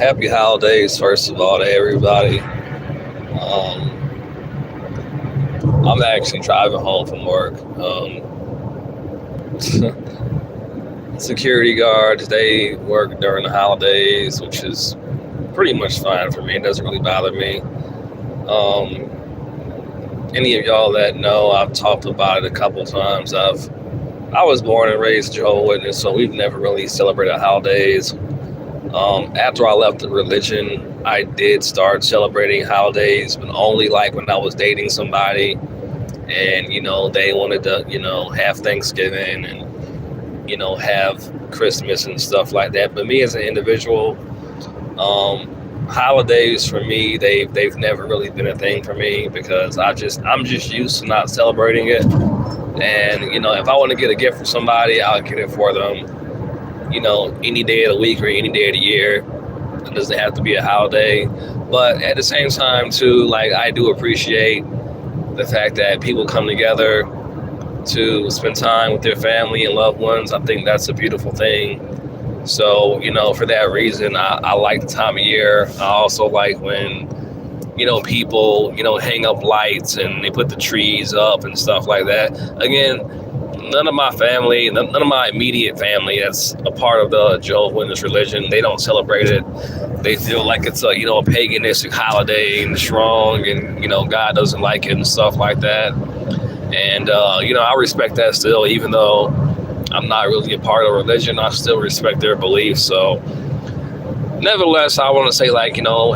Happy holidays, first of all, to everybody. I'm actually driving home from work. Security guards, they work during the holidays, which is pretty much fine for me. It doesn't really bother me. Any of y'all that know, I've talked about it a couple times. I was born and raised Jehovah's Witness, so we've never really celebrated holidays. After I left the religion, I did start celebrating holidays, but only like when I was dating somebody and, they wanted to, have Thanksgiving and, have Christmas and stuff like that. But me as an individual, holidays for me, they've never really been a thing for me because I'm just used to not celebrating it. And, if I want to get a gift for somebody, I'll get it for them, any day of the week or any day of the year. It doesn't have to be a holiday. But at the same time, too, like, I do appreciate the fact that people come together to spend time with their family and loved ones. I think that's a beautiful thing. So, for that reason, I like the time of year. I also like when, people, hang up lights and they put the trees up and stuff like that. Again, none of my family, none of my immediate family that's a part of the Jehovah's Witness religion, they don't celebrate it. They feel like it's a, a paganistic holiday and it's wrong and, God doesn't like it and stuff like that. And, I respect that still, even though I'm not really a part of religion, I still respect their beliefs. So nevertheless, I want to say,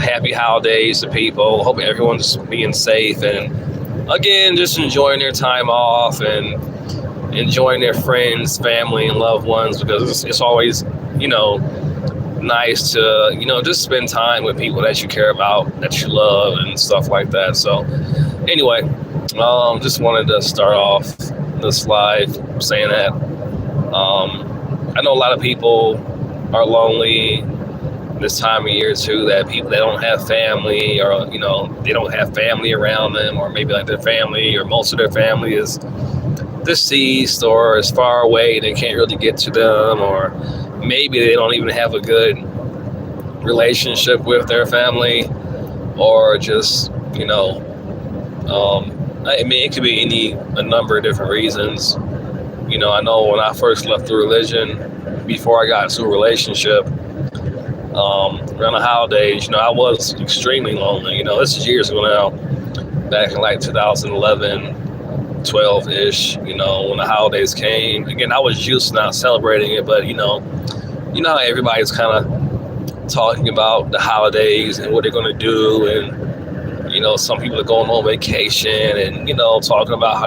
happy holidays to people. Hope everyone's being safe and, again, just enjoying their time off and enjoying their friends, family, and loved ones, because it's always, nice to, just spend time with people that you care about, that you love, and stuff like that. So anyway, just wanted to start off this live saying that I know a lot of people are lonely this time of year too, that people that don't have family or, they don't have family around them, or maybe like their family or most of their family is deceased or is far away, they can't really get to them, or maybe they don't even have a good relationship with their family, or just, it could be a number of different reasons. I know when I first left the religion, before I got into a relationship, around the holidays, I was extremely lonely. This is years ago now, back in like 2011, 12-ish, when the holidays came. Again, I was used to not celebrating it, but, how everybody's kind of talking about the holidays and what they're going to do. And, some people are going on vacation and, talking about how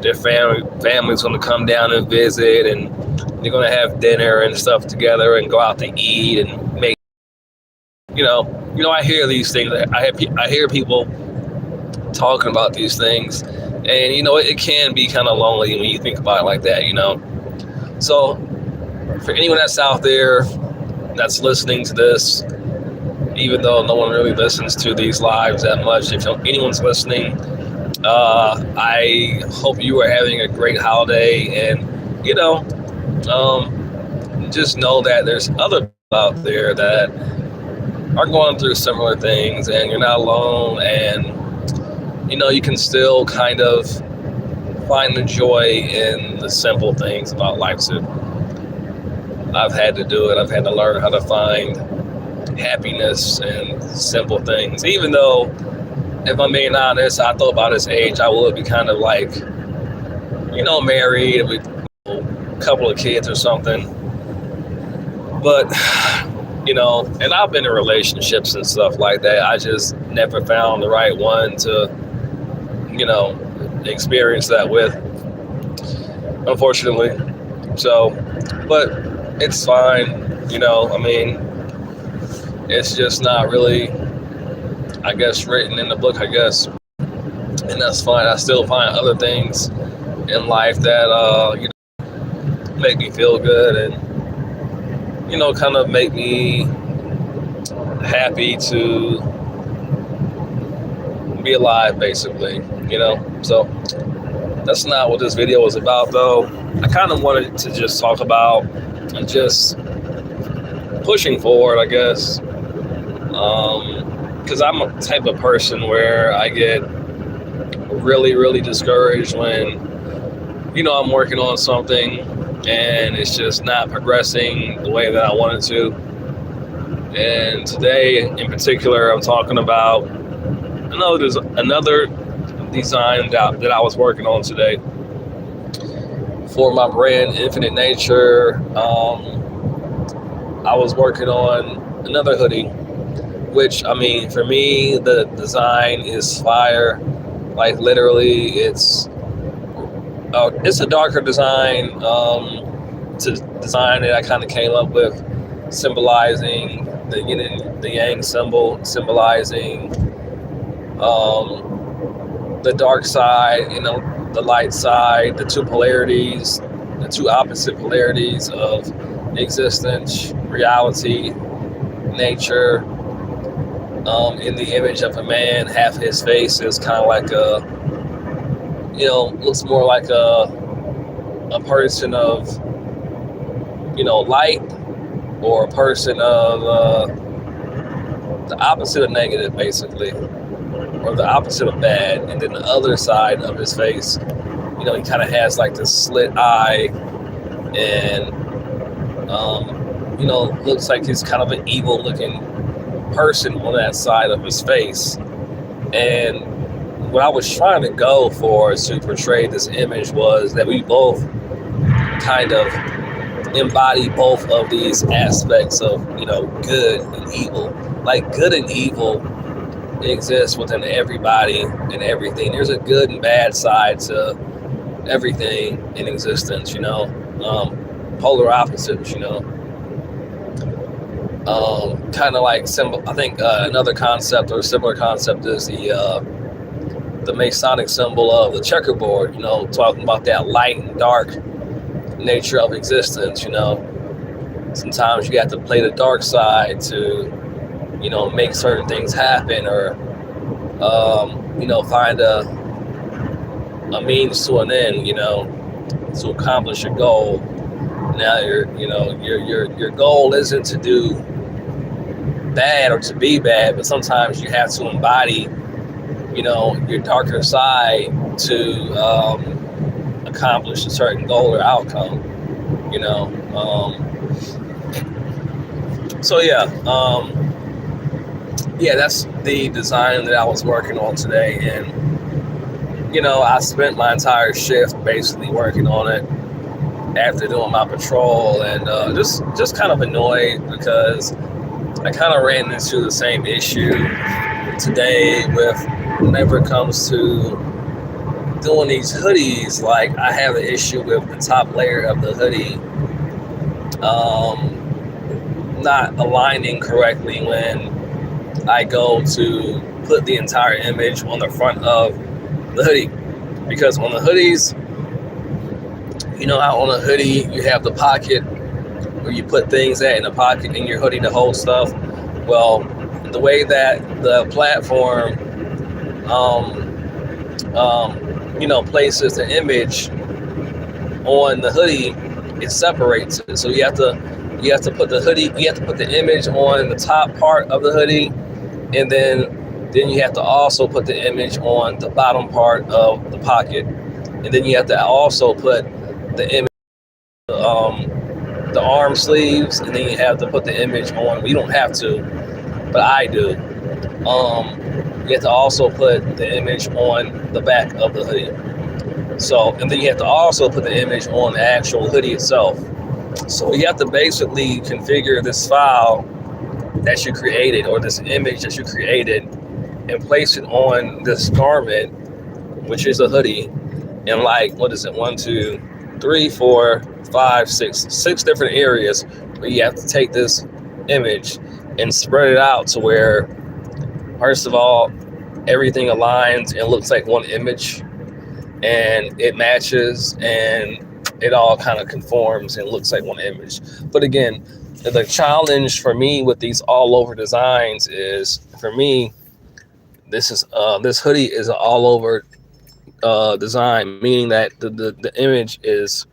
their family's going to come down and visit, and they're going to have dinner and stuff together and go out to eat and make, I hear these things. I hear people talking about these things, and, it can be kind of lonely when you think about it like that, So for anyone that's out there that's listening to this, even though no one really listens to these lives that much, if anyone's listening, I hope you are having a great holiday, and, just know that there's other people out there that are going through similar things, and you're not alone, and, you can still kind of find the joy in the simple things about life too. I've had to do it. I've had to learn how to find happiness in simple things, even though, if I'm being honest, I thought by this age I would be kind of like, married with a couple of kids or something. But, and I've been in relationships and stuff like that. I just never found the right one to, experience that with, unfortunately. So, but it's fine. It's just not really, I guess, written in the book, I guess. And that's fine. I still find other things in life that, make me feel good and, kind of make me happy to be alive, basically, So that's not what this video was about, though. I kind of wanted to just talk about and just pushing forward, I guess. Because I'm a type of person where I get really, really discouraged when, I'm working on something and it's just not progressing the way that I want it to. And today, in particular, I'm talking about another design that I was working on today for my brand, Infinite Nature. I was working on another hoodie, which, for me, the design is fire. Like, literally, it's a darker design. To design it, I kind of came up with symbolizing the yin and the yang symbol, symbolizing the dark side, the light side, the two polarities, the two opposite polarities of existence, reality, nature. In the image of a man, half his face is kind of like looks more like a person of, light, or a person of the opposite of negative, basically, or the opposite of bad. And then the other side of his face, he kind of has like this slit eye, and looks like he's kind of an evil looking person on that side of his face. And what I was trying to go for to portray this image was that we both kind of embody both of these aspects of, good and evil. Like, good and evil exists within everybody and everything. There's a good and bad side to everything in existence, polar opposites, kind of like symbol. I think another concept or similar concept is the Masonic symbol of the checkerboard, talking about that light and dark nature of existence. Sometimes you have to play the dark side to, make certain things happen, or find a means to an end, to accomplish a goal. Now your goal isn't to do bad or to be bad, but sometimes you have to embody, your darker side to accomplish a certain goal or outcome. That's the design that I was working on today, and I spent my entire shift basically working on it after doing my patrol, and just kind of annoyed because I kind of ran into the same issue today with whenever it comes to doing these hoodies. Like, I have an issue with the top layer of the hoodie not aligning correctly when I go to put the entire image on the front of the hoodie. Because on the hoodies, how on a hoodie you have the pocket where you put things in the pocket in your hoodie to hold stuff. Well, the way that the platform places the image on the hoodie, it separates it. So you have to put the image on the top part of the hoodie, and then you have to also put the image on the bottom part of the pocket, and then you have to also put the image the arm sleeves, and then you have to put the image on. Well, you don't have to, but I do. You have to also put the image on the back of the hoodie. So, and then you have to also put the image on the actual hoodie itself. So you have to basically configure this file that you created, or this image that you created, and place it on this garment, which is a hoodie, in like, 1, 2, 3, 4, 5, 6 different areas where you have to take this image and spread it out to where, first of all, everything aligns and looks like one image, and it matches, and it all kind of conforms and looks like one image. But again, the challenge for me with these all over designs is, for me, this hoodie is an all over design, meaning that the image is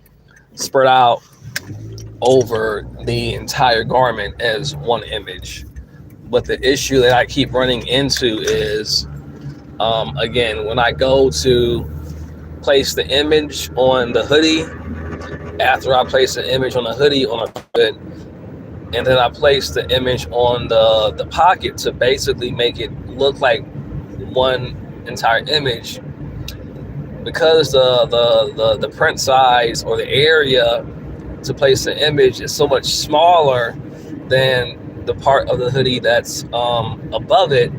spread out over the entire garment as one image. But the issue that I keep running into is, again, when I go to place the image on the hoodie, after I place the image on the hoodie on a hood, and then I place the image on the pocket to basically make it look like one entire image, because the print size or the area to place the image is so much smaller than the part of the hoodie that's above it.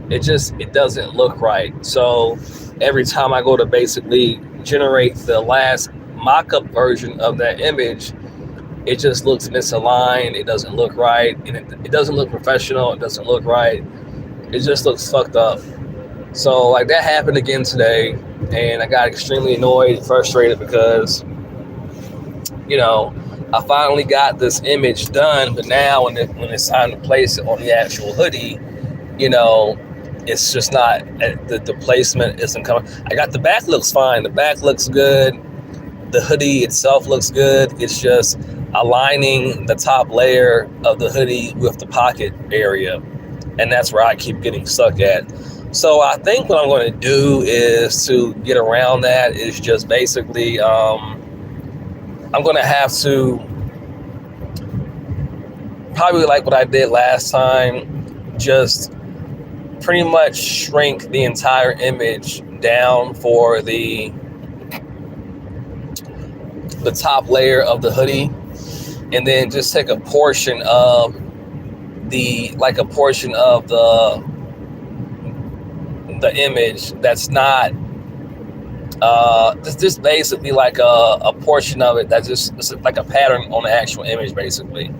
It doesn't look right. So every time I go to basically generate the last mock-up version of that image, it just looks misaligned. It doesn't look right, and it doesn't look professional. It doesn't look right. It just looks fucked up. So like that happened again today, and I got extremely annoyed and frustrated because, you know, I finally got this image done, but now when it's time to place it on the actual hoodie, you know, it's just not, the placement isn't coming. I got the back looks fine. The back looks good. The hoodie itself looks good. It's just aligning the top layer of the hoodie with the pocket area. And that's where I keep getting stuck at. So I think what I'm going to do is to get around that is just basically, I'm going to have to probably like what I did last time, just pretty much shrink the entire image down for the top layer of the hoodie, and then just take a portion of the image that's not just basically like a portion of it that's just like a pattern on the actual image, basically,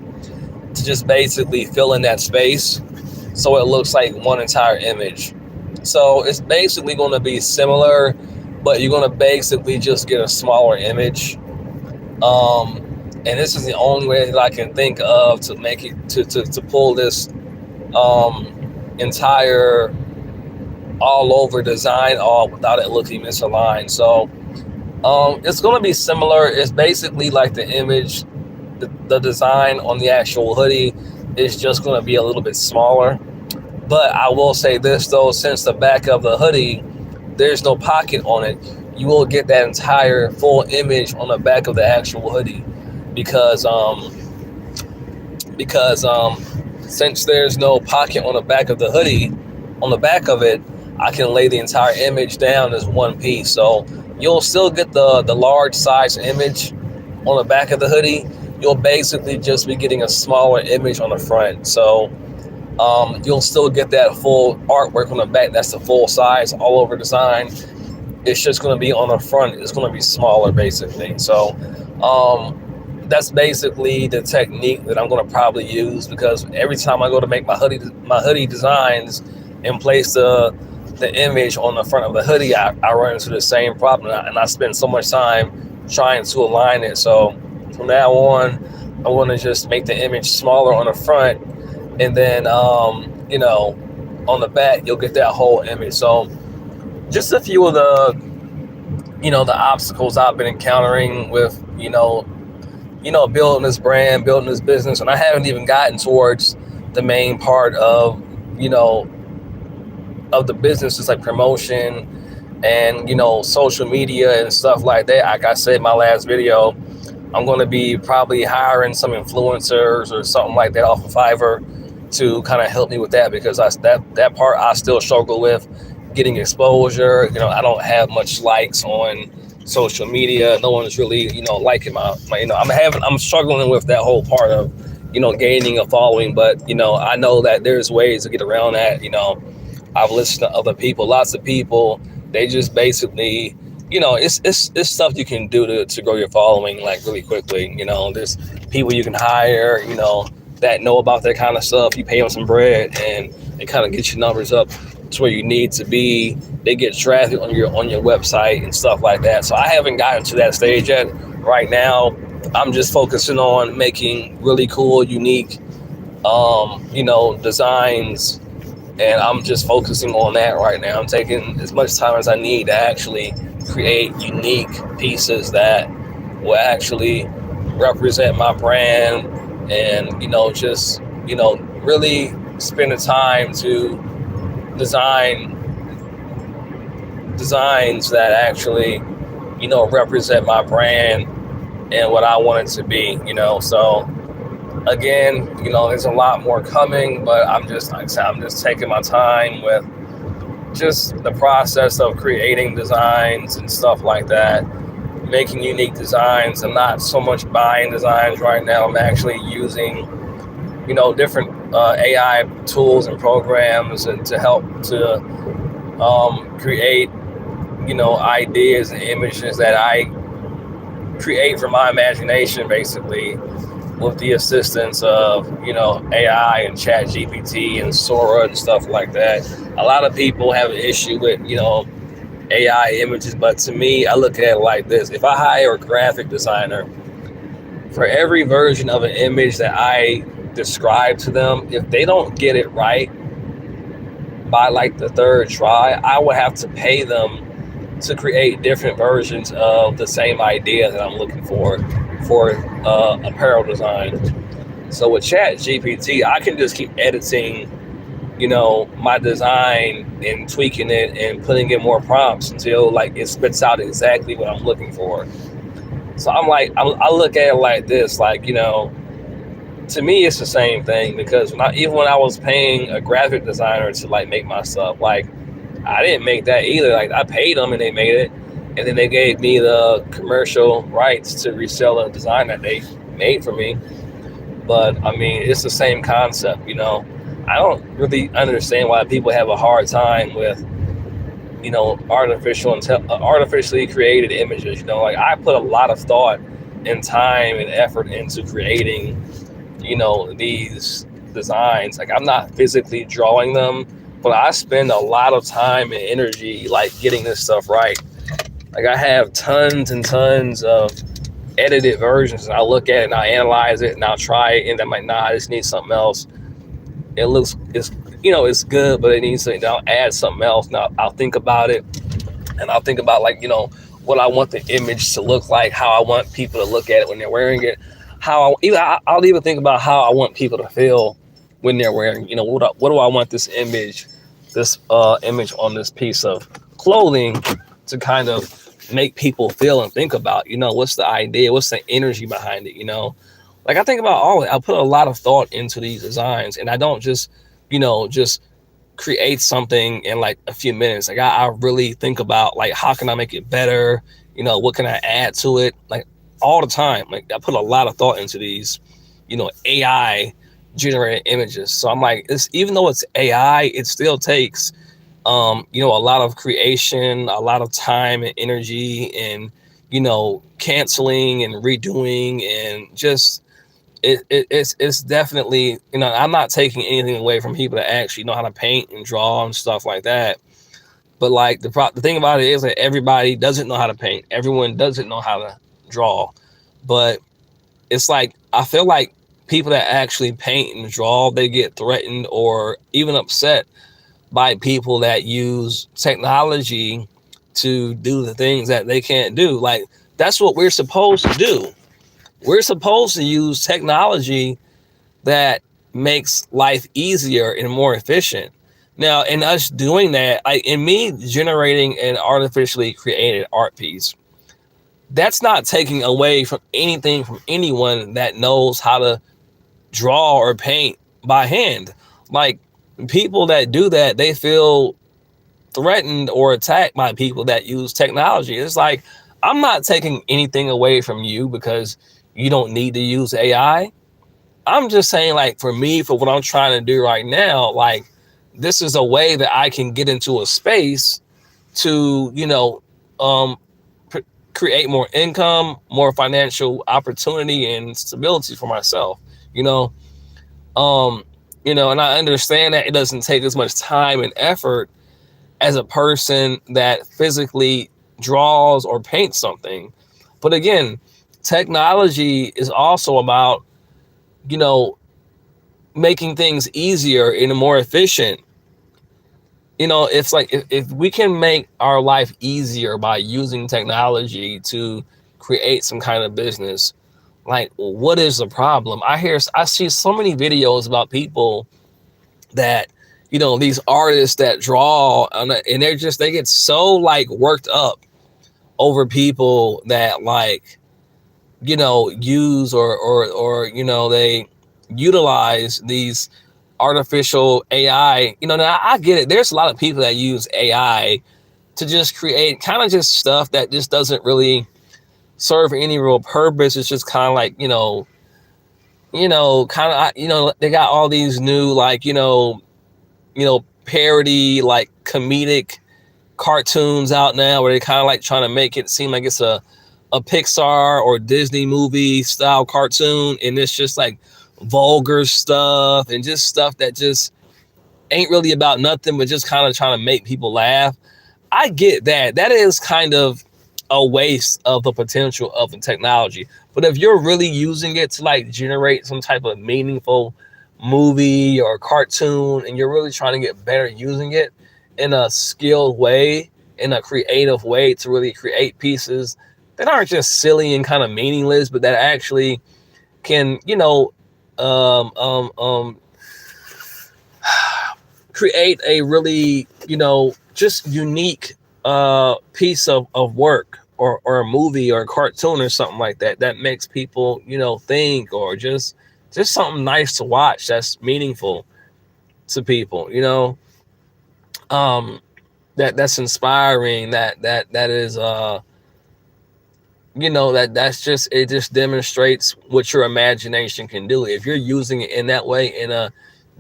to just basically fill in that space so it looks like one entire image. So it's basically going to be similar, but you're going to basically just get a smaller image. And this is the only way that I can think of to make it to pull this entire all over design off without it looking misaligned. So it's going to be similar. It's basically like the image, the design on the actual hoodie is just going to be a little bit smaller. But I will say this though, since the back of the hoodie, there's no pocket on it, you will get that entire full image on the back of the actual hoodie, because since there's no pocket on the back of the hoodie, on the back of it, I can lay the entire image down as one piece. So you'll still get the large size image on the back of the hoodie. You'll basically just be getting a smaller image on the front. So you'll still get that full artwork on the back. That's the full size all over design. It's just going to be on the front. It's going to be smaller, basically. So that's basically the technique that I'm going to probably use, because every time I go to make my hoodie designs and place the image on the front of the hoodie, I run into the same problem, and I spend so much time trying to align it. So from now on, I want to just make the image smaller on the front, and then on the back you'll get that whole image. So just a few of the obstacles I've been encountering with building this brand, building this business, and I haven't even gotten towards the main part of the business, is like promotion and social media and stuff like that. Like I said in my last video, I'm going to be probably hiring some influencers or something like that off of Fiverr to kind of help me with that, because that part I still struggle with, getting exposure. I don't have much likes on social media. No one's really liking my I'm struggling with that whole part of gaining a following. But I know that there's ways to get around that. I've listened to other people, lots of people, they just basically it's stuff you can do to grow your following like really quickly. There's people you can hire that know about that kind of stuff. You pay them some bread and they kind of get your numbers up to where you need to be. They get traffic on your website and stuff like that. So I haven't gotten to that stage yet. Right now, I'm just focusing on making really cool, unique, designs, and I'm just focusing on that right now. I'm taking as much time as I need to actually create unique pieces that will actually represent my brand, and just really spend the time to design designs that actually, represent my brand and what I want it to be, So again, there's a lot more coming, but I'm just taking my time with just the process of creating designs and stuff like that, making unique designs. I'm not so much buying designs right now. I'm actually using, different AI tools and programs and to help to create, ideas and images that I create from my imagination, basically, with the assistance of, AI and Chat GPT and Sora and stuff like that. A lot of people have an issue with, AI images, but to me, I look at it like this. If I hire a graphic designer, for every version of an image that I describe to them, if they don't get it right by like the third try, I would have to pay them to create different versions of the same idea that I'm looking for apparel design. So with Chat GPT, I can just keep editing, my design and tweaking it and putting in more prompts until like it spits out exactly what I'm looking for. So I look at it like this, like, to me, it's the same thing, because even when I was paying a graphic designer to like make my stuff, like I didn't make that either. Like I paid them and they made it, and then they gave me the commercial rights to resell a design that they made for me. But I mean, it's the same concept, I don't really understand why people have a hard time with, artificially created images. Like I put a lot of thought and time and effort into creating, these designs. Like I'm not physically drawing them, but I spend a lot of time and energy like getting this stuff right. Like I have tons and tons of edited versions, and I look at it and I analyze it and I'll try it, and I'm like, nah, I just need something else. It's good, but it needs to, I'll add something else. Now I'll think about it, and I'll think about like, what I want the image to look like, how I want people to look at it when they're wearing it, I'll even think about how I want people to feel when they're wearing, what do I want this image on this piece of clothing to kind of make people feel and think about, what's the idea, what's the energy behind it, Like I think about all it. I put a lot of thought into these designs, and I don't just, just create something in like a few minutes. Like I really think about like, how can I make it better? What can I add to it? Like all the time. Like I put a lot of thought into these, AI generated images. So I'm like, even though it's AI, it still takes, a lot of creation, a lot of time and energy, and, canceling and redoing, and just, it's definitely, I'm not taking anything away from people that actually know how to paint and draw and stuff like that. But like the thing about it is that everybody doesn't know how to paint. Everyone doesn't know how to draw. But it's like, I feel like people that actually paint and draw, they get threatened or even upset by people that use technology to do the things that they can't do. Like that's what we're supposed to do. We're supposed to use technology that makes life easier and more efficient. Now, in us doing that, in me generating an artificially created art piece, that's not taking away from anything from anyone that knows how to draw or paint by hand. Like people that do that, they feel threatened or attacked by people that use technology. It's like, I'm not taking anything away from you because you don't need to use AI. I'm just saying, like, for me, for what I'm trying to do right now, like, this is a way that I can get into a space to, create more income, more financial opportunity and stability for myself, and I understand that it doesn't take as much time and effort as a person that physically draws or paints something. But again, technology is also about, making things easier and more efficient. It's like if we can make our life easier by using technology to create some kind of business, like what is the problem? I see so many videos about people that, these artists that draw and they get so like worked up over people that like, use or they utilize these artificial AI. Now I get it. There's a lot of people that use AI to just create kind of just stuff that just doesn't really serve any real purpose. It's just kind of like, kind of, they got all these new like, parody, like comedic cartoons out now where they kind of like trying to make it seem like it's a Pixar or Disney movie style cartoon. And it's just like vulgar stuff and just stuff that just ain't really about nothing, but just kind of trying to make people laugh. I get that. That is kind of a waste of the potential of the technology. But if you're really using it to like generate some type of meaningful movie or cartoon, and you're really trying to get better using it in a skilled way, in a creative way to really create pieces that aren't just silly and kind of meaningless, but that actually can, um, um, um, create a really, just unique piece of work or a movie or a cartoon or something like that that makes people, think, or just something nice to watch that's meaningful to people, that's inspiring, that is that's just, it just demonstrates what your imagination can do if you're using it in that way, in a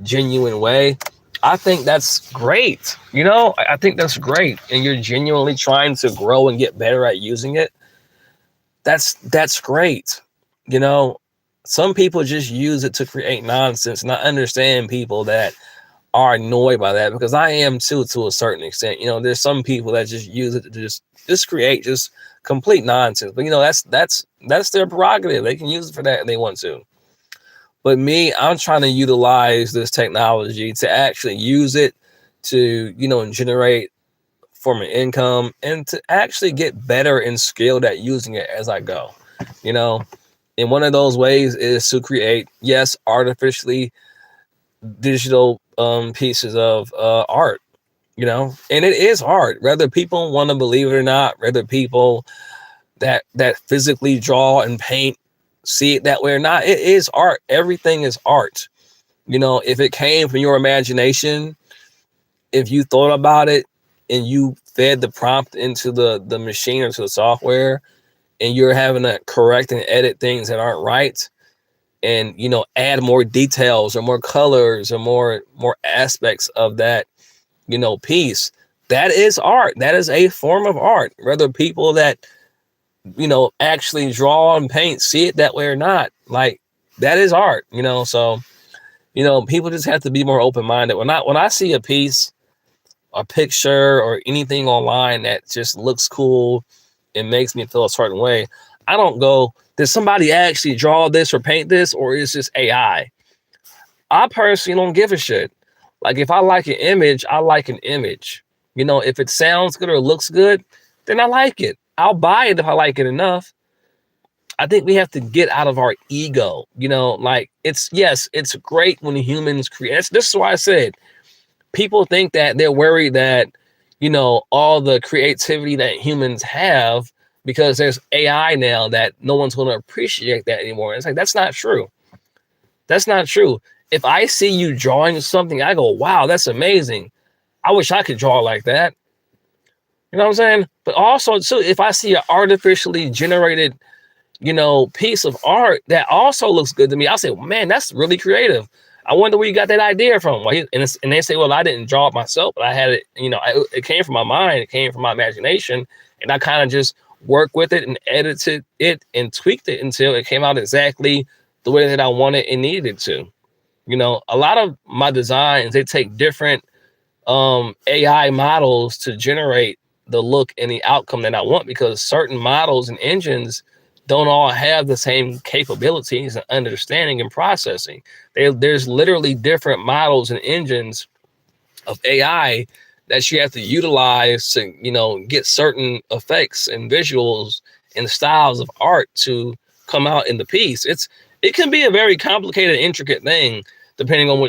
genuine way. I think that's great. I think that's great. And you're genuinely trying to grow and get better at using it. That's great. Some people just use it to create nonsense. And I understand people that are annoyed by that, because I am too, to a certain extent. There's some people that just use it to just create just complete nonsense. But that's their prerogative. They can use it for that if they want to. But me, I'm trying to utilize this technology to actually use it to, generate form of income and to actually get better and skilled at using it as I go. And one of those ways is to create, yes, artificially digital pieces of art, and it is art, whether people want to believe it or not, whether people that physically draw and paint see it that way or not. It is art. Everything is art. If it came from your imagination, if you thought about it and you fed the prompt into the machine or to the software, and you're having to correct and edit things that aren't right, and add more details or more colors or more aspects of that piece, that is art. That is a form of art, whether people that actually draw and paint see it that way or not. Like, that is art. So people just have to be more open-minded. When I see a piece, a picture, or anything online that just looks cool and makes me feel a certain way, I don't go, did somebody actually draw this or paint this, or is this AI? I personally don't give a shit. Like, if I like an image, I like an image. If it sounds good or looks good, then I like it. I'll buy it if I like it enough. I think we have to get out of our ego. Like, it's great when humans create. This is why I said, people think that they're worried that, all the creativity that humans have, because there's AI now, that no one's going to appreciate that anymore. It's like, that's not true. That's not true. If I see you drawing something, I go, wow, that's amazing. I wish I could draw like that. You know what I'm saying? But also, too, if I see an artificially generated, piece of art that also looks good to me, I'll say, well, man, that's really creative. I wonder where you got that idea from. And they say, well, I didn't draw it myself, but I had it, it came from my mind. It came from my imagination. And I kind of just worked with it and edited it and tweaked it until it came out exactly the way that I wanted and needed it to. A lot of my designs, they take different AI models to generate the look and the outcome that I want, because certain models and engines don't all have the same capabilities and understanding and processing. There's literally different models and engines of AI that you have to utilize to, get certain effects and visuals and styles of art to come out in the piece. It can be a very complicated, intricate thing depending on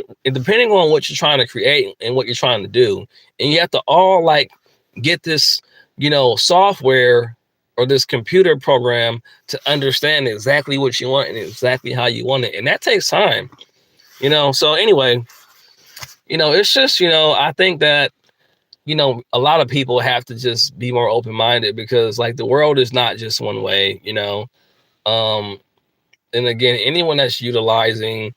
what you're trying to create and what you're trying to do. And you have to all like get this, software or this computer program to understand exactly what you want and exactly how you want it. And that takes time, So anyway, it's just, I think that, a lot of people have to just be more open-minded, because like the world is not just one way, Um, and again, anyone that's utilizing,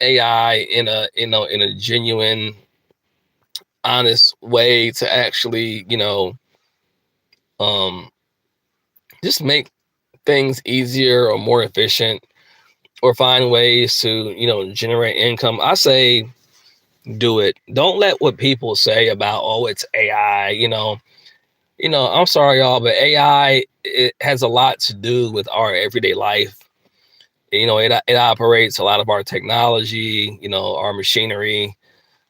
AI in a genuine, honest way to actually, um, just make things easier or more efficient, or find ways to, generate income, I say do it. Don't let what people say about, oh, it's AI, I'm sorry, y'all, but AI, it has a lot to do with our everyday life. It operates a lot of our technology, our machinery,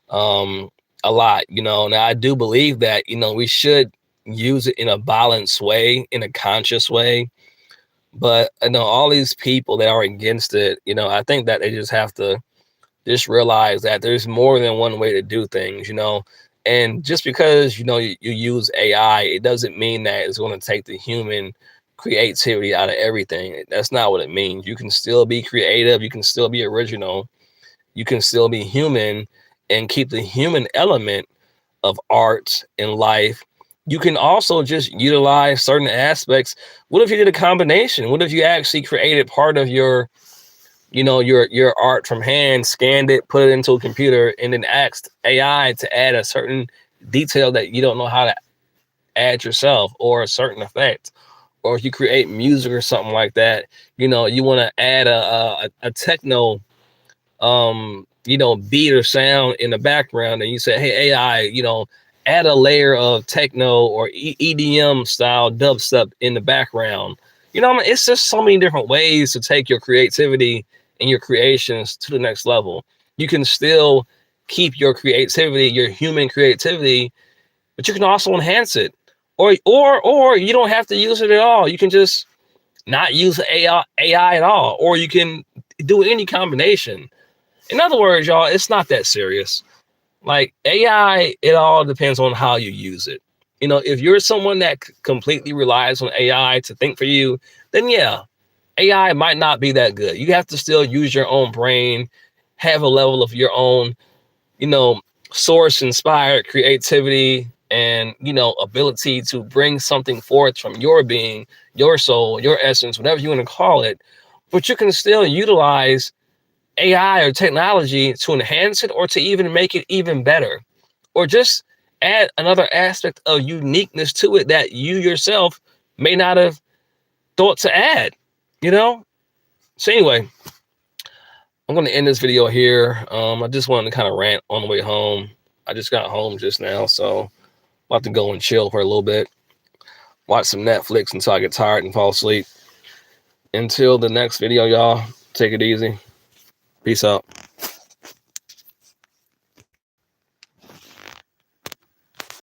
um, a lot, Now I do believe that, we should use it in a balanced way, in a conscious way. But I know all these people that are against it, I think that they just have to just realize that there's more than one way to do things, And just because, you use AI, it doesn't mean that it's going to take the human creativity out of everything. That's not what it means. You can still be creative. You can still be original. You can still be human and keep the human element of art and life. You can also just utilize certain aspects. What if you did a combination? What if you actually created part of your your art from hand, scanned it, put it into a computer, and then asked AI to add a certain detail that you don't know how to add yourself, or a certain effect? Or if you create music or something like that, you want to add a techno beat or sound in the background, and you say, hey AI, add a layer of techno or EDM style dubstep in the background. It's just so many different ways to take your creativity and your creations to the next level. You can still keep your creativity, your human creativity, but you can also enhance it. Or you don't have to use it at all. You can just not use AI at all, or you can do any combination. In other words, y'all, it's not that serious. Like AI, it all depends on how you use it. If you're someone that completely relies on AI to think for you, then yeah, AI might not be that good. You have to still use your own brain, have a level of your own, source inspired creativity and, ability to bring something forth from your being, your soul, your essence, whatever you want to call it. But you can still utilize AI or technology to enhance it, or to even make it even better, or just add another aspect of uniqueness to it that you yourself may not have thought to add, So anyway, I'm going to end this video here. I just wanted to kind of rant on the way home. I just got home just now, so I'm about to go and chill for a little bit, watch some Netflix until I get tired and fall asleep. Until the next video, y'all, take it easy. Peace out.